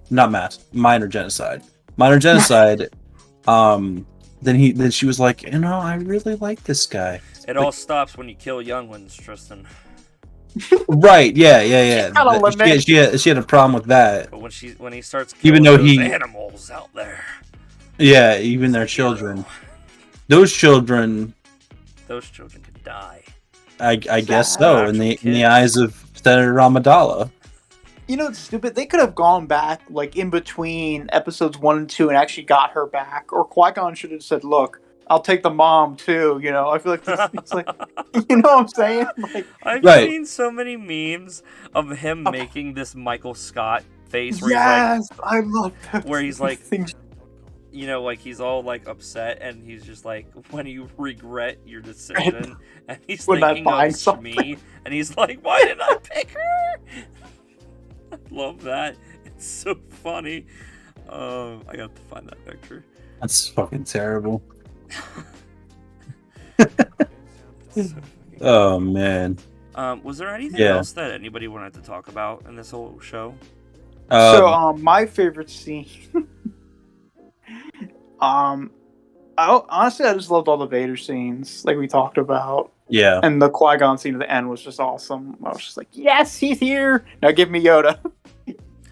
then she was like, I really like this guy. It all stops when you kill young ones, Tristan. Right? Yeah. got a limit. She had a problem with that. But when he starts Even killing though those he- animals out there, Yeah, even their children. Those children, those children could die. I guess Sad. so. In the eyes of Senator Ramadala. You know, it's stupid. They could have gone back, in between episodes 1 and 2 and actually got her back. Or Qui-Gon should have said, "Look, I'll take the mom, too." I feel like it's you know what I'm saying? I've Right. seen so many memes of him making this Michael Scott face where Yes, I love that. where he's like- things. he's all upset and he's just when you regret your decision, and he's When I thinking find of something. me, and he's like, why did I pick her? I love that. It's so funny. I got to find that picture. That's fucking terrible. It's so funny. Oh man. Was there anything Yeah. else that anybody wanted to talk about in this whole show? My favorite scene. Honestly, I just loved all the Vader scenes, like we talked about, yeah. and the Qui-Gon scene at the end was just awesome. I was just like, "Yes, he's here! Now give me Yoda."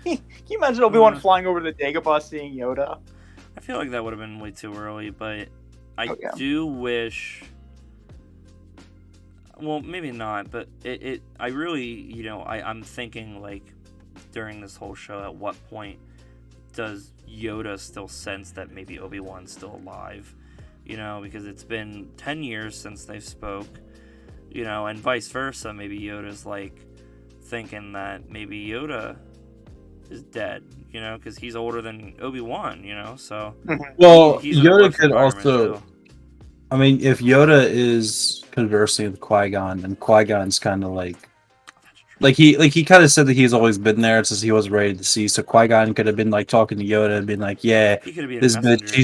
Can you imagine Obi-Wan flying over to Dagobah seeing Yoda? I feel like that would have been way too early, but I Oh, yeah. do wish. Well, maybe not, but I really, I'm thinking during this whole show, at what point does Yoda still sense that maybe Obi-Wan's still alive? Because it's been 10 years since they spoke, and vice versa. Maybe Yoda's thinking that maybe Yoda is dead, because he's older than Obi-Wan, so. Well, he's in a Yoda rough could environment, also. too. I mean, if Yoda is conversing with Qui-Gon, and Qui-Gon's kind of he kind of said that he's always been there since he wasn't ready to see. So Qui-Gon could have been talking to Yoda and been like, "Yeah, He could have been this a bitch, messenger.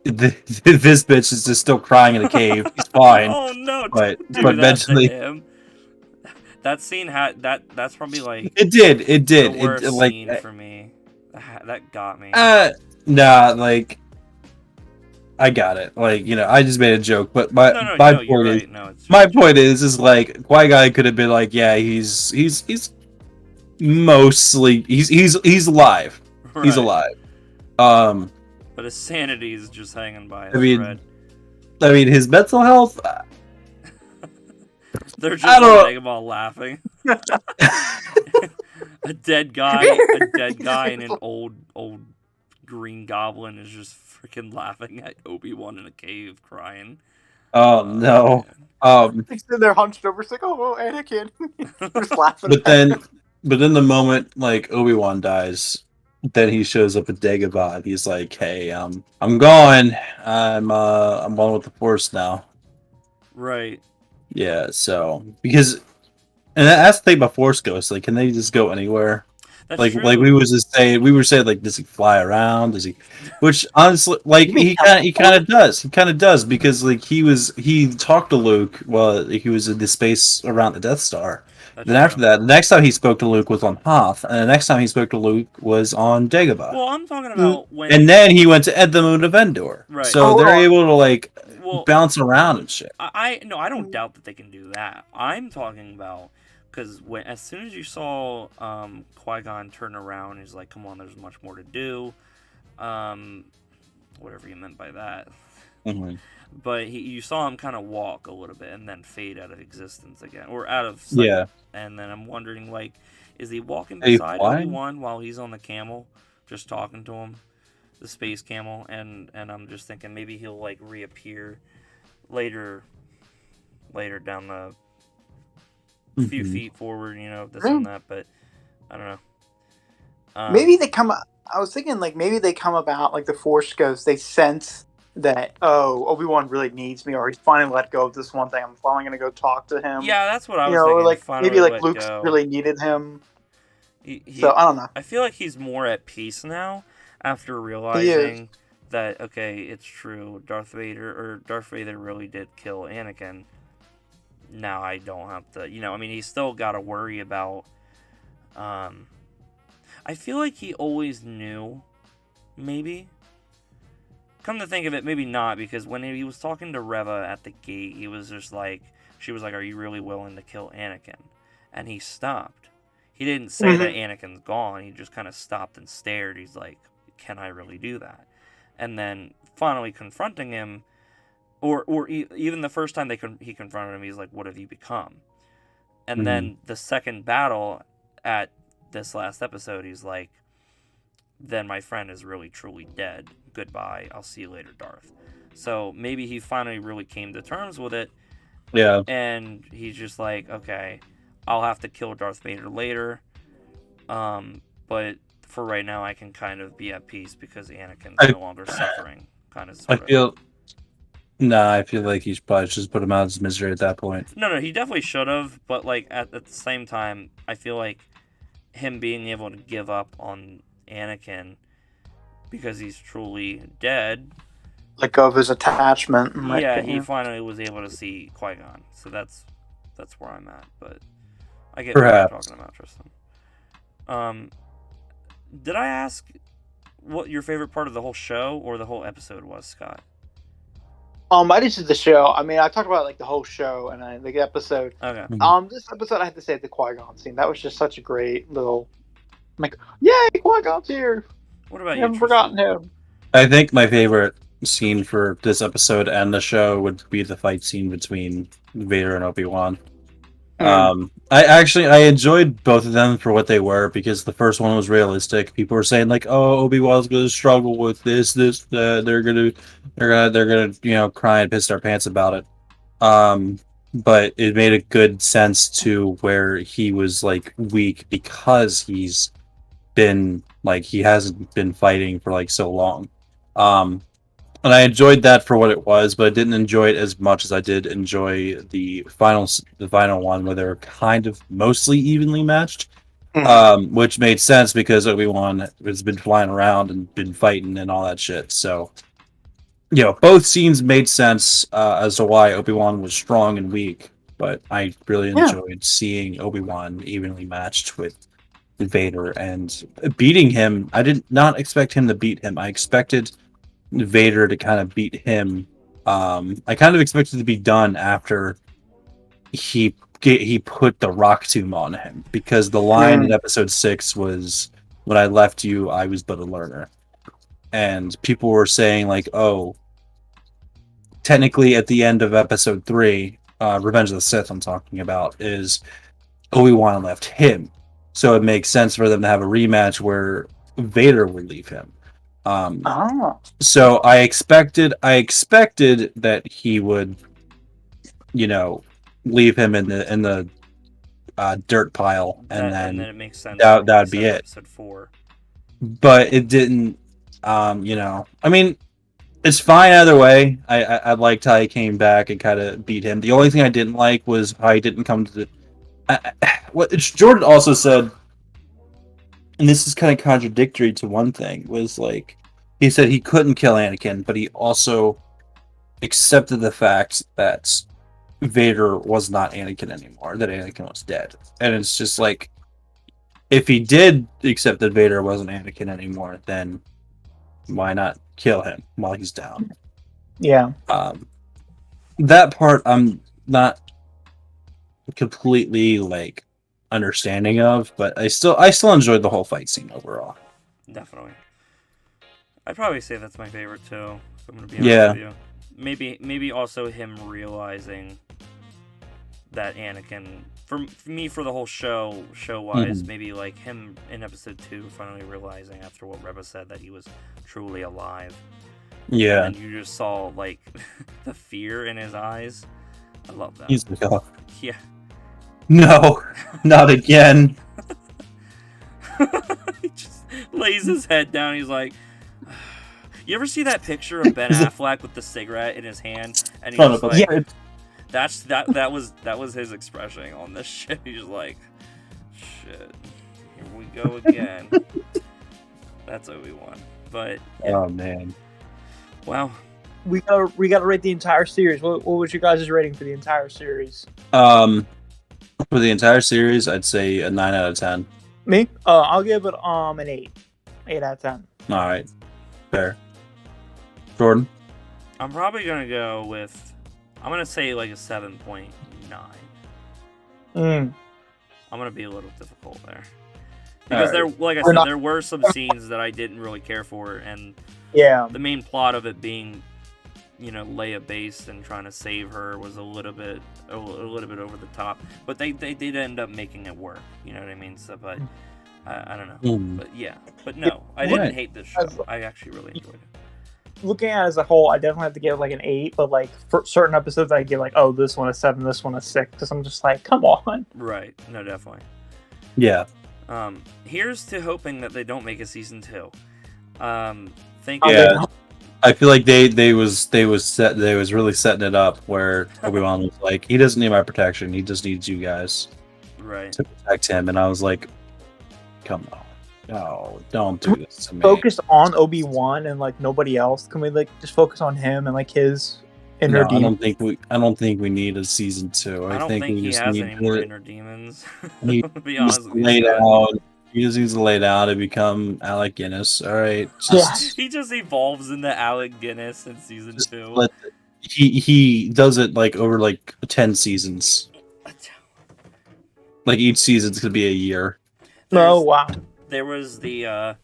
this bitch is just still crying in a cave. He's fine, Oh no! but Don't do but that to mentally, him. That scene had that's probably like it did. It the did. worst Like scene for me. That got me. nah, like I got it. Like, I just made a joke, but my No, no, my no. You're point is right. No, it's my just a joke. point is like Qui-Gon could have been like, yeah, he's mostly he's alive. He's Right. alive. Um, But his sanity is just hanging by a I thread. mean his mental health. They're I just on don't. Dagobah laughing. A dead guy, and an old green goblin is just freaking laughing at Obi-Wan in a cave, crying. Oh no. He's sitting there hunched over. It's like, oh, Anakin. Just laughing. But then the moment like Obi-Wan dies, then he shows up at Dagobah. He's like, "Hey, I'm gone. I'm one with the Force now." Right. Yeah. So because and that's the thing about Force ghosts. Like, can they just go anywhere? That's Like true. we were saying like, does he fly around? Does he? Which honestly, like he kind of does. He kind of does because like he talked to Luke while he was in the space around the Death Star. That's Then after true. that, the next time he spoke to Luke was on Hoth, and the next time he spoke to Luke was on Dagobah. Well, I'm talking about when. And then he went to the moon of Endor. Right. So Hold they're on. able to like Well, bounce around and shit. no, I don't doubt that they can do that. I'm talking about because as soon as you saw Qui-Gon turn around, he's like, "Come on, there's much more to do." Whatever you meant by that. Mm-hmm. But you saw him kind of walk a little bit and then fade out of existence again, or out of sight. Yeah. And then I'm wondering, like, is he walking Are you beside flying? Obi-Wan while he's on the camel, just talking to him, the space camel? And I'm just thinking maybe he'll like reappear later down the few Mhm. feet forward, this and that. But I don't know. Maybe they come. I was thinking like maybe they come about like the Force Ghost. They sense that Obi-Wan really needs me, or he's finally let go of this one thing. I'm finally gonna go talk to him. Yeah, that's what I was Or thinking. like Finally maybe like let Luke's go. really needed him. He, So I don't know. I feel like he's more at peace now after He is. realizing that okay, it's true. Darth Vader really did kill Anakin. Now I don't have to, I mean, he's still got to worry about. I feel like he always knew. Maybe. Come to think of it, maybe not, because when he was talking to Reva at the gate, he was just like, she was like, "Are you really willing to kill Anakin?" And he stopped. He didn't say that Anakin's gone. He just kind of stopped and stared. He's like, "Can I really do that?" And then finally confronting him, or even the first time he confronted him, he's like, "What have you become?" And then the second battle at this last episode, he's like, "Then my friend is really truly dead. Goodbye. I'll see you later, Darth." So maybe he finally really came to terms with it. Yeah. And he's just like, okay, I'll have to kill Darth Vader later. But for right now, I can kind of be at peace because Anakin's no longer suffering. Kind of. I feel like he should probably just put him out of his misery at that point. No, he definitely should have. But like at the same time, I feel like him being able to give up on Anakin because he's truly dead. Let go of his attachment. Yeah, he finally was able to see Qui-Gon. So that's where I'm at. But I get what you're talking about, Tristan. Did I ask what your favorite part of the whole show or the whole episode was, Scott? I just did the show. I mean, I talked about like the whole show and the episode. Okay. This episode I have to say the Qui-Gon scene. That was just such a great little. I'm like, yay, Qui-Gon's here. What about I you? haven't forgotten him. I think my favorite scene for this episode and the show would be the fight scene between Vader and Obi-Wan. I enjoyed both of them for what they were because the first one was realistic. People were saying like, "Oh, Obi-Wan's going to struggle with this, they're gonna, cry and piss their pants about it." But it made a good sense to where he was like weak because he hasn't been fighting for like so long. And I enjoyed that for what it was, but I didn't enjoy it as much as I did enjoy the final one where they were kind of mostly evenly matched, which made sense because Obi-Wan has been flying around and been fighting and all that shit. So both scenes made sense as to why Obi-Wan was strong and weak, but I really Yeah. enjoyed seeing Obi-Wan evenly matched with Vader and beating him. I did not expect him to beat him. I expected Vader to kind of beat him. I kind of expected it to be done after he put the rock tomb on him, because the line in episode 6 was, "When I left you, I was but a learner," and people were saying like, "Oh, technically at the end of episode 3, Revenge of the Sith, I'm talking about, is Obi-Wan left him, so it makes sense for them to have a rematch where Vader would leave him." Ah. So I expected that he would, leave him in the dirt pile, and And then then it makes sense for that what he would said be in it. episode 4. But it didn't. I mean, it's fine either way. I liked how he came back and kind of beat him. The only thing I didn't like was how he didn't come to the. What Jordan also said, and this is kind of contradictory to one thing, was like he said he couldn't kill Anakin, but he also accepted the fact that Vader was not Anakin anymore, that Anakin was dead. And it's just like, if he did accept that Vader wasn't Anakin anymore, then why not kill him while he's down? Yeah. That part I'm not completely like understanding of, but I still enjoyed the whole fight scene overall. Definitely. I'd probably say that's my favorite too, if I'm gonna be honest Yeah. with you. Maybe also him realizing that Anakin, for me, for the whole show wise, maybe like him in episode 2 finally realizing after what Reba said that he was truly alive. Yeah. And you just saw like the fear in his eyes. I love that. He's like, oh, Yeah. no, not again. He just lays his head down. He's like, you ever see that picture of Ben Affleck with the cigarette in his hand, and he's just like, Yeah. that was his expression on this shit. He's like, shit, here we go again. That's Obi-Wan. But yeah. Oh man. Wow. We gotta rate the entire series. What was your guys' rating for the entire series? For the entire series, I'd say a 9 out of 10. Me? I'll give it an 8. 8 out of 10. All right, fair. Jordan. I'm probably gonna go with, I'm gonna say like a 7.9. I'm gonna be a little difficult there. Because there, like I said, there were some scenes that I didn't really care for, and Yeah. the main plot of it being, Leia based and trying to save her was a little bit over the top. But they did end up making it work. You know what I mean? So, but I don't know. But yeah, but no, I didn't hate this show. I actually really enjoyed it. Looking at it as a whole, I definitely have to give it like an 8. But like for certain episodes, I give like, oh, this one a 7, this one a 6, because I'm just like, come on. Right? No, definitely. Yeah. Here's to hoping that they don't make a season 2. Thank Yeah. I feel like they was really setting it up where Obi-Wan was like, he doesn't need my protection, he just needs you guys Right. to protect him, and I was like, come on, no, don't do this to me. Focus on Obi-Wan and like nobody else. Can we like just focus on him and like his inner No, demons? I don't think we need a season 2. I don't think we he just has need any more to inner demons. he To be honest with you. lay down. He just needs to lay down and become Alec Guinness. All right, just He just evolves into Alec Guinness in season 2. let he does it like over like 10 seasons. Like each season's gonna be a year. Oh wow. There was the and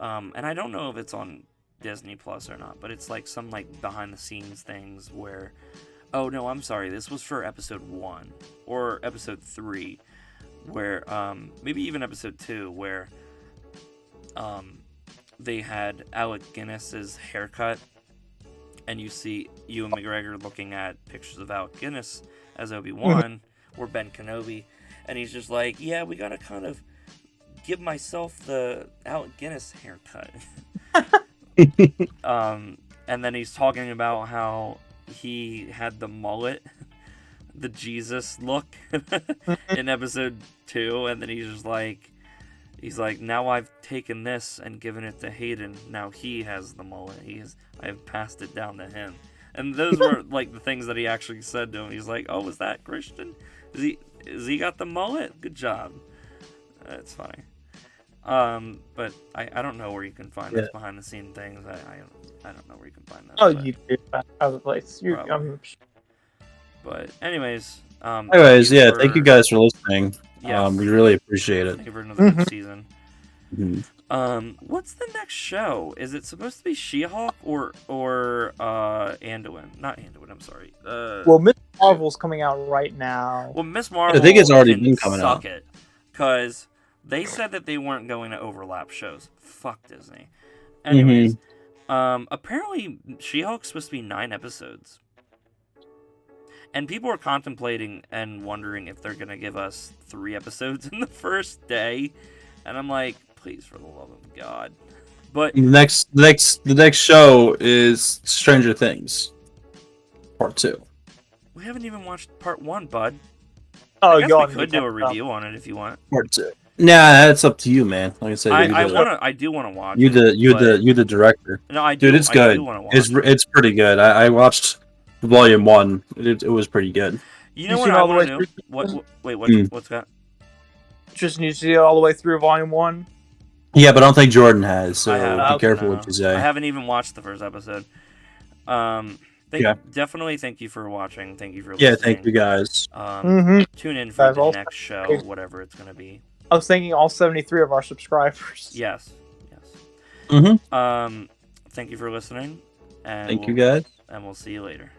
I don't know if it's on Disney Plus or not, but it's like some like behind the scenes things where, oh no, I'm sorry, this was for episode 1 or episode 3, where maybe even episode 2, where they had Alec Guinness's haircut, and you see Ewan McGregor looking at pictures of Alec Guinness as Obi-Wan or Ben Kenobi, and he's just like, yeah, we gotta kind of give myself the Alec Guinness haircut. And then he's talking about how he had the mullet, the Jesus look in episode 2, and then he's just like, He's like, now I've taken this and given it to Hayden. Now he has the mullet. I have passed it down to him. And those were like the things that he actually said to him. He's like, oh, was that Christian? Is he got the mullet? Good job. It's funny. But I don't know where you can find this behind the scene things. I don't know where you can find that. Oh, you do other place. But anyways, thank you guys for listening. Yes. We really appreciate it. Thank you for another good season. Mm-hmm. What's the next show? Is it supposed to be She-Hulk or Anduin? Not Anduin. I'm sorry. Well, Miss Marvel's coming out right now. Well, Miss Marvel. I think it's already can been coming suck out. it, because they said that they weren't going to overlap shows. Fuck Disney. Anyways, apparently She-Hulk's supposed to be 9 episodes. And people are contemplating and wondering if they're going to give us 3 episodes in the first day. And I'm like, please, for the love of God. But The next show is Stranger Things, Part 2. we haven't even watched part 1, bud. Oh, I guess God, we could do a review on it if you want. Part 2. Nah, that's up to you, man. Like I said, I do want to watch you it. you the director. No, I do. Dude, it's good. I do want to watch It's pretty good. I watched Volume 1. It was pretty good. You know You what seen I all the want way to do? through? What's that? Just need to see it all the way through Volume 1. Yeah, but I don't think Jordan has, so I have. be careful No. what you say. I haven't even watched the first episode. Definitely thank you for watching. Thank you for listening. Yeah, thank you guys. Tune in for Guys, the also- next show, whatever it's going to be. I was thinking all 73 of our subscribers. Yes. Mm-hmm. Thank you for listening. And Thank you guys. And we'll see you later.